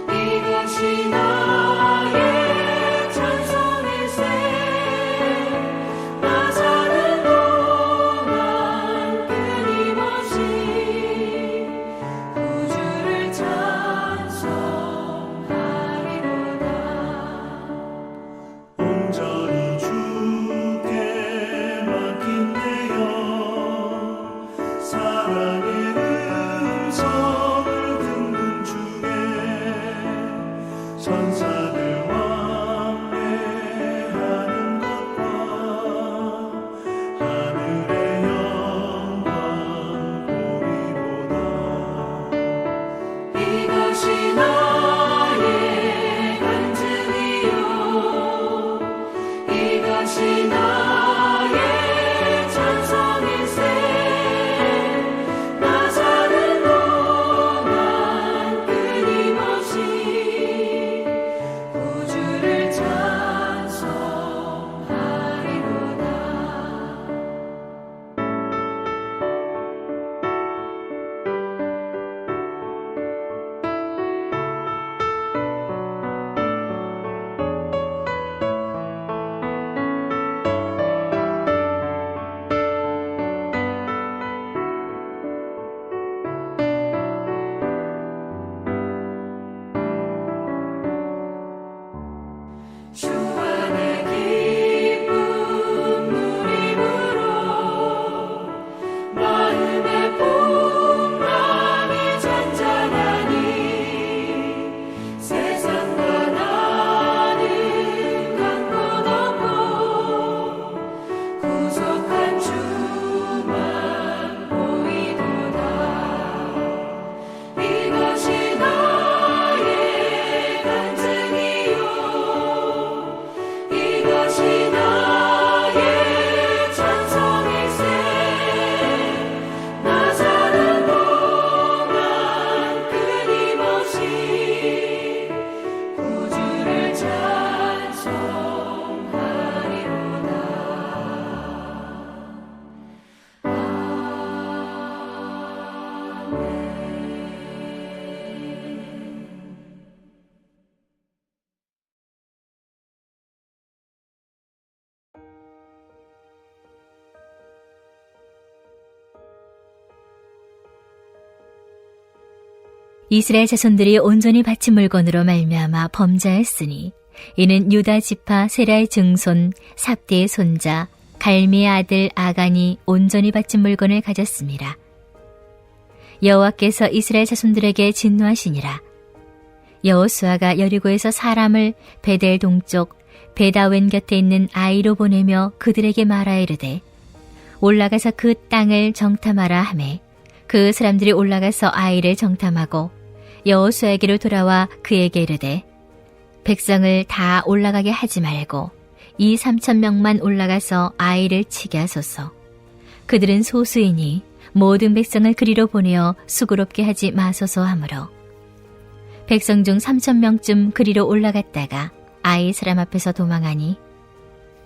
이것이 나의 찬송일세. 나 사는 동안 끊임없이 구주를 찬송하리로다. 온전히 주께 맡긴 내 영, 사랑의 음성을 듣는 중에 천사들 왕래하는 것과 하늘의 영광 보리로다. 이것이 나의 간증이요, 이것이 나의 찬송일세. 나 사는 동안 끊임없이 구주를 찬송하리로다. 주 안에 기쁨 누림으로 마음의 풍랑이 잔잔하니 세상과 나는 간 곳 없고 구속한 주만 보이도다. 이것이 나의 간증이요, 이것이 나의 찬송일세. 나 사는 동안 끊임없이 구주를 찬송하리로다. 이스라엘 자손들이 온전히 바친 물건으로 말미암아 범죄하였으니 이는 유다 지파 세라의 증손 삽디의 손자 갈미의 아들 아간이 온전히 바친 물건을 가졌습니다. 여호와께서 이스라엘 자손들에게 진노하시니라. 여호수아가 여리고에서 사람을 베델 동쪽 베다웬 곁에 있는 아이로 보내며 그들에게 말하이르되 올라가서 그 땅을 정탐하라 하매 그 사람들이 올라가서 아이를 정탐하고 여호수아에게로 돌아와 그에게 이르되 백성을 다 올라가게 하지 말고 2,3,000명만 올라가서 아이를 치게 하소서. 그들은 소수이니 모든 백성을 그리로 보내어 수고롭게 하지 마소서 하므로 백성 중 3,000명쯤 그리로 올라갔다가 아이 사람 앞에서 도망하니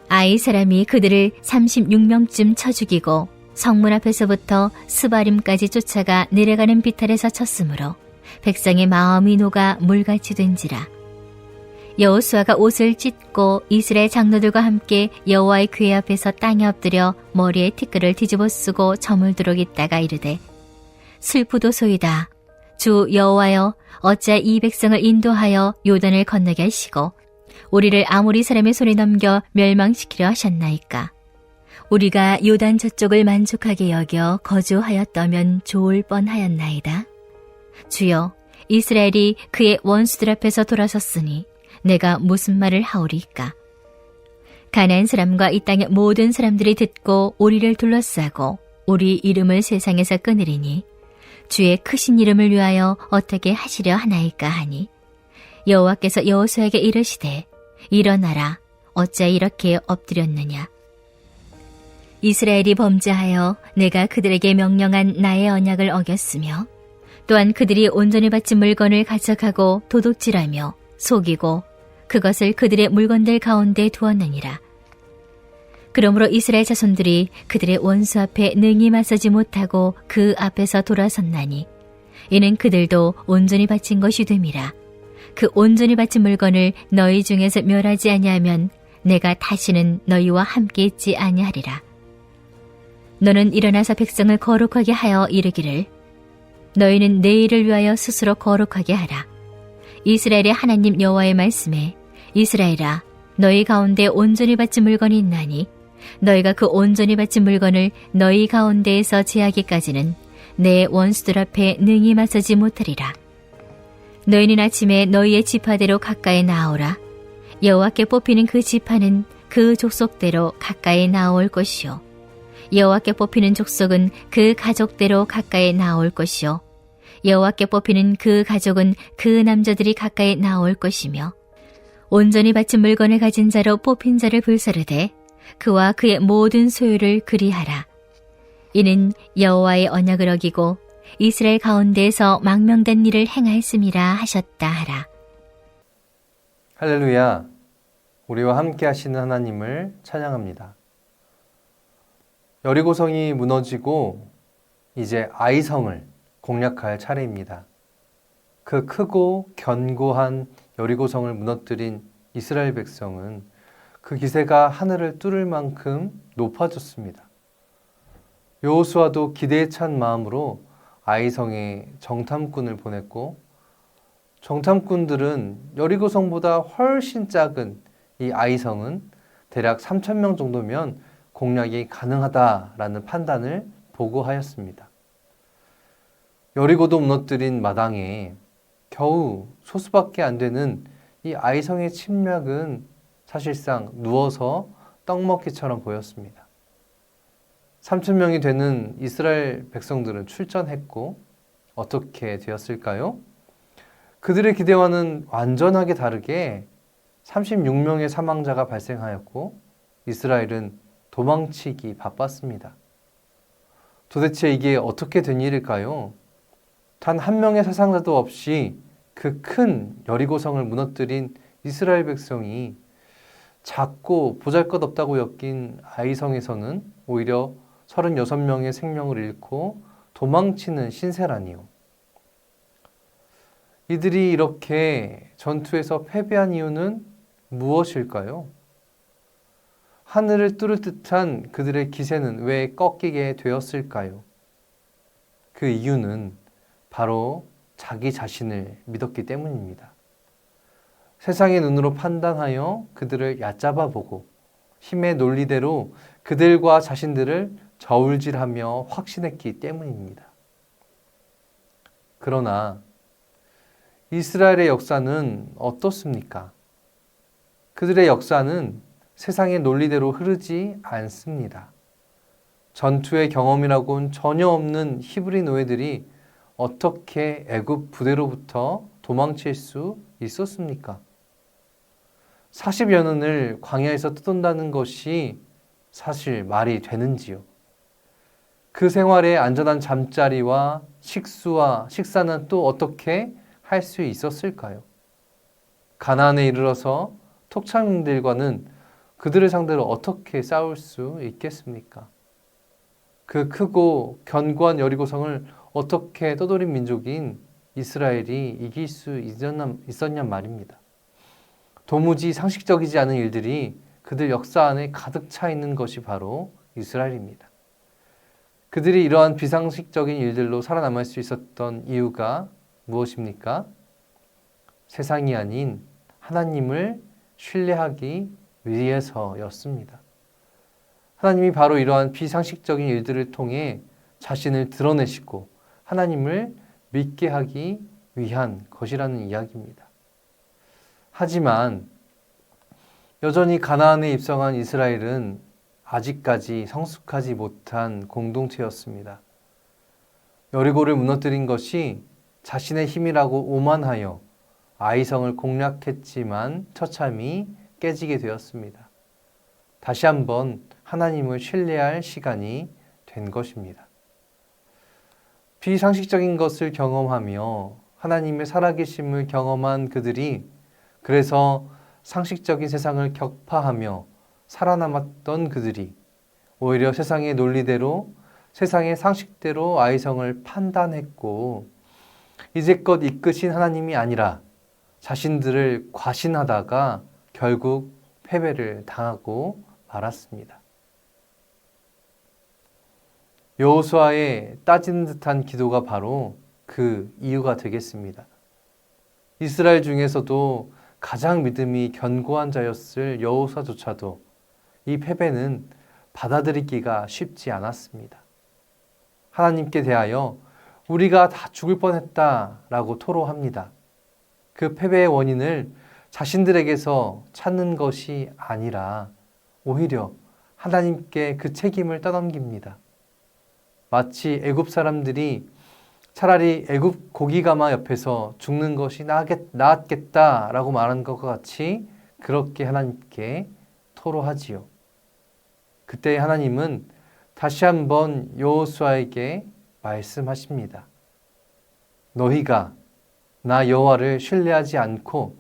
아이 사람이 그들을 36명쯤 쳐 죽이고 성문 앞에서부터 스바림까지 쫓아가 내려가는 비탈에서 쳤으므로 백성의 마음이 녹아 물같이 된지라. 여호수아가 옷을 찢고 이스라엘 장로들과 함께 여호와의 궤 앞에서 땅에 엎드려 머리에 티끌을 뒤집어 쓰고 저물도록 있다가 이르되 슬프도소이다. 주 여호와여, 어찌 이 백성을 인도하여 요단을 건너게 하시고 우리를 아모리 사람의 손에 넘겨 멸망시키려 하셨나이까. 우리가 요단 저쪽을 만족하게 여겨 거주하였다면 좋을 뻔하였나이다. 주여, 이스라엘이 그의 원수들 앞에서 돌아섰으니 내가 무슨 말을 하오리까. 가나안 사람과 이 땅의 모든 사람들이 듣고 우리를 둘러싸고 우리 이름을 세상에서 끊으리니 주의 크신 이름을 위하여 어떻게 하시려 하나이까 하니 여호와께서 여호수아에게 이르시되 일어나라. 어찌 이렇게 엎드렸느냐. 이스라엘이 범죄하여 내가 그들에게 명령한 나의 언약을 어겼으며 또한 그들이 온전히 바친 물건을 가져가고 도둑질하며 속이고 그것을 그들의 물건들 가운데 두었느니라. 그러므로 이스라엘 자손들이 그들의 원수 앞에 능히 맞서지 못하고 그 앞에서 돌아섰나니 이는 그들도 온전히 바친 것이 됨이라. 그 온전히 바친 물건을 너희 중에서 멸하지 아니하면 내가 다시는 너희와 함께 있지 아니하리라. 너는 일어나서 백성을 거룩하게 하여 이르기를 너희는 내일을 위하여 스스로 거룩하게 하라. 이스라엘의 하나님 여호와의 말씀에 이스라엘아 너희 가운데 온전히 바친 물건이 있나니 너희가 그 온전히 바친 물건을 너희 가운데에서 제하기까지는 내 원수들 앞에 능히 맞서지 못하리라. 너희는 아침에 너희의 지파대로 가까이 나오라. 여호와께 뽑히는 그 지파는 그 족속대로 가까이 나올 것이요 여호와께 뽑히는 족속은 그 가족대로 가까이 나올 것이요 여호와께 뽑히는 그 가족은 그 남자들이 가까이 나올 것이며 온전히 바친 물건을 가진 자로 뽑힌 자를 불사르되 그와 그의 모든 소유를 그리하라. 이는 여호와의 언약을 어기고 이스라엘 가운데에서 망명된 일을 행하였음이라 하셨다 하라. 할렐루야. 우리와 함께 하시는 하나님을 찬양합니다. 여리고성이 무너지고 이제 아이성을 공략할 차례입니다. 그 크고 견고한 여리고성을 무너뜨린 이스라엘 백성은 그 기세가 하늘을 뚫을 만큼 높아졌습니다. 여호수아도 기대에 찬 마음으로 아이성에 정탐꾼을 보냈고 정탐꾼들은 여리고성보다 훨씬 작은 이 아이성은 대략 3,000명 정도면 공략이 가능하다라는 판단을 보고하였습니다. 여리고도 무너뜨린 마당에 겨우 소수밖에 안 되는 이 아이성의 침략은 사실상 누워서 떡먹기처럼 보였습니다. 3,000명이 되는 이스라엘 백성들은 출전했고 어떻게 되었을까요? 그들의 기대와는 완전하게 다르게 36명의 사망자가 발생하였고 이스라엘은 도망치기 바빴습니다. 도대체 이게 어떻게 된 일일까요? 단 한 명의 사상자도 없이 그 큰 여리고성을 무너뜨린 이스라엘 백성이 작고 보잘것없다고 엮인 아이성에서는 오히려 36명의 생명을 잃고 도망치는 신세라니요. 이들이 이렇게 전투에서 패배한 이유는 무엇일까요? 하늘을 뚫을 듯한 그들의 기세는 왜 꺾이게 되었을까요? 그 이유는 바로 자기 자신을 믿었기 때문입니다. 세상의 눈으로 판단하여 그들을 얕잡아 보고 힘의 논리대로 그들과 자신들을 저울질하며 확신했기 때문입니다. 그러나 이스라엘의 역사는 어떻습니까? 그들의 역사는 세상의 논리대로 흐르지 않습니다. 전투의 경험이라고는 전혀 없는 히브리 노예들이 어떻게 애굽 부대로부터 도망칠 수 있었습니까? 40여 년을 광야에서 떠돈다는 것이 사실 말이 되는지요? 그 생활에 안전한 잠자리와 식수와 식사는 또 어떻게 할 수 있었을까요? 가나안에 이르러서 톡창들과는 그들을 상대로 어떻게 싸울 수 있겠습니까? 그 크고 견고한 여리고성을 어떻게 떠돌인 민족인 이스라엘이 이길 수 있었냔 말입니다. 도무지 상식적이지 않은 일들이 그들 역사 안에 가득 차 있는 것이 바로 이스라엘입니다. 그들이 이러한 비상식적인 일들로 살아남을 수 있었던 이유가 무엇입니까? 세상이 아닌 하나님을 신뢰하기 위해서였습니다. 하나님이 바로 이러한 비상식적인 일들을 통해 자신을 드러내시고 하나님을 믿게 하기 위한 것이라는 이야기입니다. 하지만 여전히 가나안에 입성한 이스라엘은 아직까지 성숙하지 못한 공동체였습니다. 여리고를 무너뜨린 것이 자신의 힘이라고 오만하여 아이성을 공략했지만 처참히 깨지게 되었습니다. 다시 한번 하나님을 신뢰할 시간이 된 것입니다. 비상식적인 것을 경험하며 하나님의 살아계심을 경험한 그들이 그래서 상식적인 세상을 격파하며 살아남았던 그들이 오히려 세상의 논리대로 세상의 상식대로 아이성을 판단했고 이제껏 이끄신 하나님이 아니라 자신들을 과신하다가 결국 패배를 당하고 말았습니다. 여호수아의 따지는 듯한 기도가 바로 그 이유가 되겠습니다. 이스라엘 중에서도 가장 믿음이 견고한 자였을 여호수아조차도 이 패배는 받아들이기가 쉽지 않았습니다. 하나님께 대하여 우리가 다 죽을 뻔했다라고 토로합니다. 그 패배의 원인을 자신들에게서 찾는 것이 아니라 오히려 하나님께 그 책임을 떠넘깁니다. 마치 애굽 사람들이 차라리 애굽 고기가마 옆에서 죽는 것이 나았겠다라고 말한 것과 같이 그렇게 하나님께 토로하지요. 그때 하나님은 다시 한번 여호수아에게 말씀하십니다. 너희가 나 여호와를 신뢰하지 않고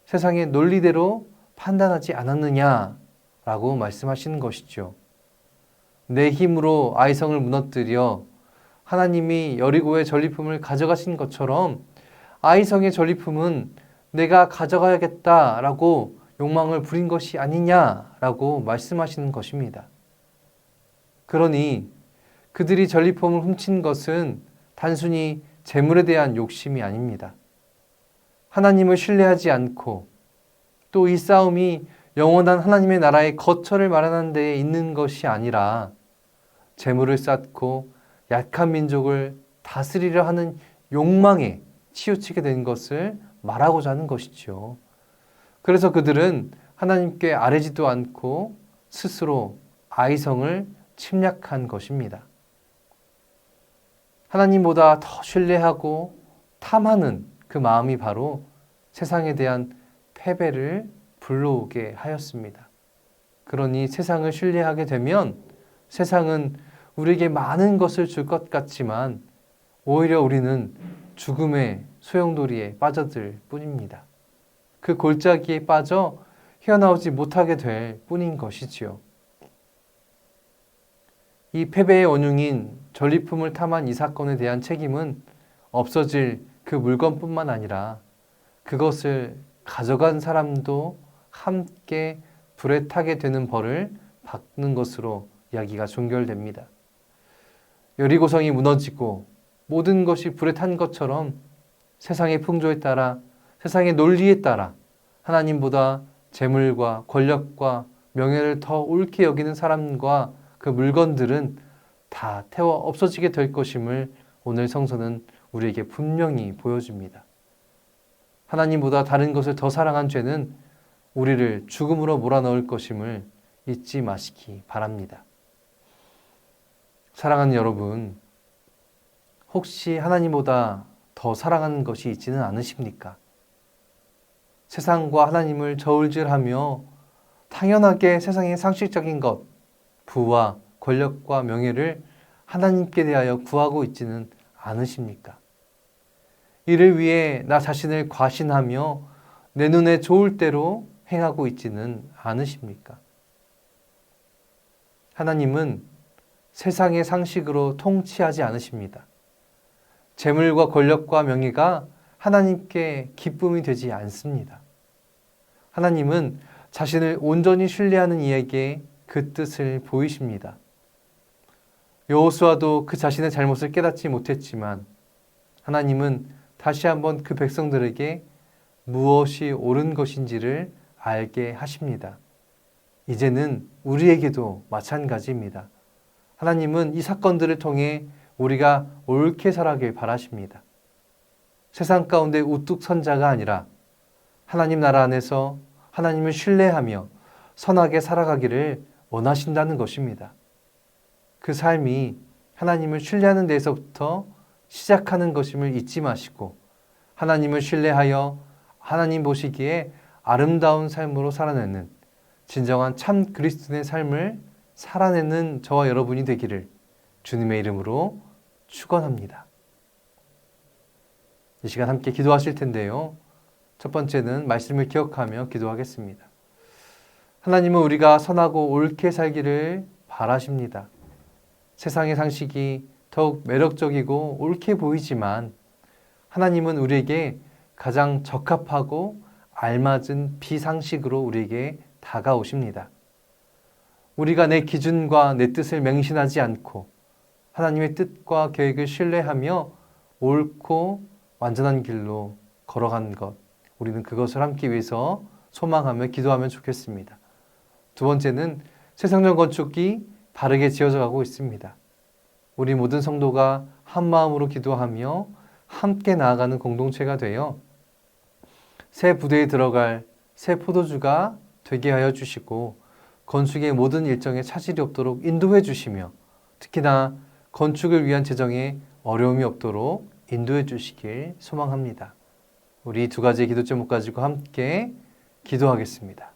세상의 논리대로 판단하지 않았느냐라고 말씀하시는 것이죠. 내 힘으로 아이성을 무너뜨려 하나님이 여리고의 전리품을 가져가신 것처럼 아이성의 전리품은 내가 가져가야겠다라고 욕망을 부린 것이 아니냐라고 말씀하시는 것입니다. 그러니 그들이 전리품을 훔친 것은 단순히 재물에 대한 욕심이 아닙니다. 하나님을 신뢰하지 않고 또 이 싸움이 영원한 하나님의 나라의 거처를 마련하는 데에 있는 것이 아니라 재물을 쌓고 약한 민족을 다스리려 하는 욕망에 치우치게 된 것을 말하고자 하는 것이죠. 그래서 그들은 하나님께 아뢰지도 않고 스스로 아이성을 침략한 것입니다. 하나님보다 더 신뢰하고 탐하는 그 마음이 바로 세상에 대한 패배를 불러오게 하였습니다. 그러니 세상을 신뢰하게 되면 세상은 우리에게 많은 것을 줄 것 같지만 오히려 우리는 죽음의 소용돌이에 빠져들 뿐입니다. 그 골짜기에 빠져 헤어나오지 못하게 될 뿐인 것이지요. 이 패배의 원흉인 전리품을 탐한 이 사건에 대한 책임은 없어질 그 물건뿐만 아니라 그것을 가져간 사람도 함께 불에 타게 되는 벌을 받는 것으로 이야기가 종결됩니다. 여리고성이 무너지고 모든 것이 불에 탄 것처럼 세상의 풍조에 따라 세상의 논리에 따라 하나님보다 재물과 권력과 명예를 더 옳게 여기는 사람과 그 물건들은 다 태워 없어지게 될 것임을 오늘 성서는 우리에게 분명히 보여줍니다. 하나님보다 다른 것을 더 사랑한 죄는 우리를 죽음으로 몰아넣을 것임을 잊지 마시기 바랍니다. 사랑하는 여러분, 혹시 하나님보다 더 사랑하는 것이 있지는 않으십니까? 세상과 하나님을 저울질하며 당연하게 세상의 상식적인 것, 부와 권력과 명예를 하나님께 대하여 구하고 있지는 않으십니까? 이를 위해 나 자신을 과신하며 내 눈에 좋을 대로 행하고 있지는 않으십니까? 하나님은 세상의 상식으로 통치하지 않으십니다. 재물과 권력과 명예가 하나님께 기쁨이 되지 않습니다. 하나님은 자신을 온전히 신뢰하는 이에게 그 뜻을 보이십니다. 여호수아도 그 자신의 잘못을 깨닫지 못했지만 하나님은 다시 한번 그 백성들에게 무엇이 옳은 것인지를 알게 하십니다. 이제는 우리에게도 마찬가지입니다. 하나님은 이 사건들을 통해 우리가 옳게 살아가길 바라십니다. 세상 가운데 우뚝 선 자가 아니라 하나님 나라 안에서 하나님을 신뢰하며 선하게 살아가기를 원하신다는 것입니다. 그 삶이 하나님을 신뢰하는 데에서부터 시작하는 것임을 잊지 마시고 하나님을 신뢰하여 하나님 보시기에 아름다운 삶으로 살아내는 진정한 참 그리스도인의 삶을 살아내는 저와 여러분이 되기를 주님의 이름으로 축원합니다. 이 시간 함께 기도하실 텐데요. 첫 번째는 말씀을 기억하며 기도하겠습니다. 하나님은 우리가 선하고 옳게 살기를 바라십니다. 세상의 상식이 더욱 매력적이고 옳게 보이지만 하나님은 우리에게 가장 적합하고 알맞은 비상식으로 우리에게 다가오십니다. 우리가 내 기준과 내 뜻을 맹신하지 않고 하나님의 뜻과 계획을 신뢰하며 옳고 완전한 길로 걸어가는 것, 우리는 그것을 함께 위해서 소망하며 기도하면 좋겠습니다. 두 번째는 새성전 건축이 바르게 지어져 가고 있습니다. 우리 모든 성도가 한 마음으로 기도하며 함께 나아가는 공동체가 되어 새 부대에 들어갈 새 포도주가 되게 하여 주시고 건축의 모든 일정에 차질이 없도록 인도해 주시며 특히나 건축을 위한 재정에 어려움이 없도록 인도해 주시길 소망합니다. 우리 두 가지의 기도 제목 가지고 함께 기도하겠습니다.